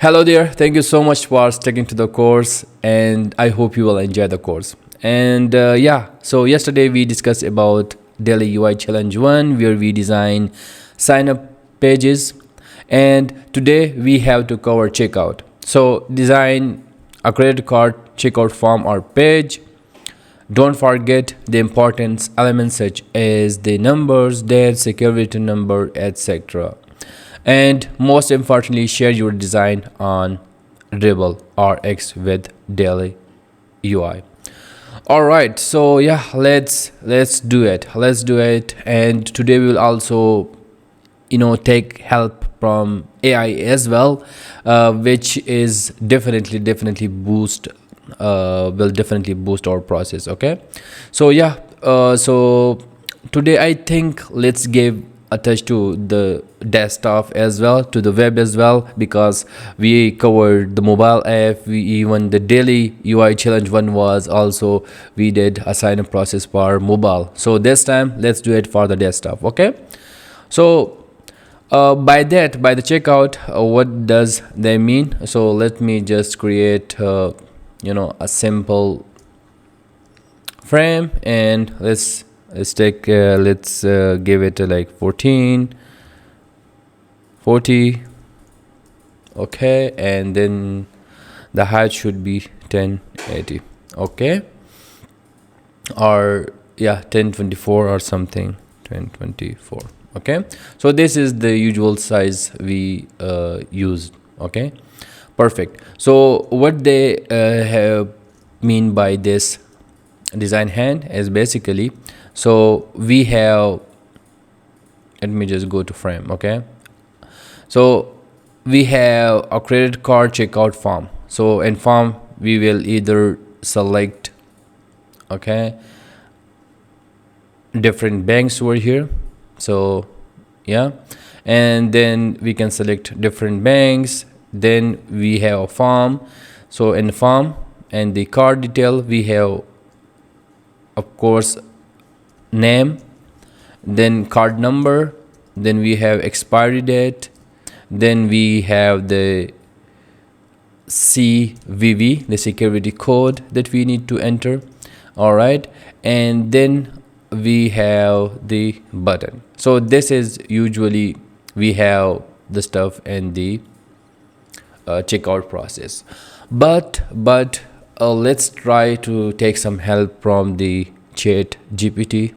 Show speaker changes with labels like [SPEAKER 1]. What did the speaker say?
[SPEAKER 1] Hello there. Thank you so much for sticking to the course, and I hope you will enjoy the course. And so yesterday we discussed about daily UI challenge 1, where we design sign up pages, and today we have to cover checkout. So design a credit card checkout form or page. Don't forget the important elements such as the numbers, date, security number, etc. And most importantly, share your design on Dribbble or X with daily UI. All right, so yeah, let's do it. Let's do it. And today we will also take help from AI as well, which is definitely boost will definitely boost our process. Okay, so yeah, so today I think let's give a touch to the desktop as well, to the web as well, because we covered the mobile app. We even the daily UI challenge one was also we did a sign up process for mobile. So this time let's do it for the desktop. Okay, so by the checkout, what does they mean? So let me just create a simple frame, and let's give it like 1440. Okay, and then the height should be 1080. Okay, or yeah, 1024 or something, 1024. Okay, so this is the usual size we used. Okay, perfect. So what they have mean by this design hand is basically, so we have, let me just go to frame. Okay, so we have a credit card checkout form. So in form we will either select, okay, different banks over here. So yeah, and then we can select different banks. Then we have a form. So in form and the card detail, we have of course name, then card number, then we have expiry date, then we have the CVV, the security code that we need to enter. All right, and then we have the button. So this is usually we have the stuff in the checkout process, but let's try to take some help from the chat GPT.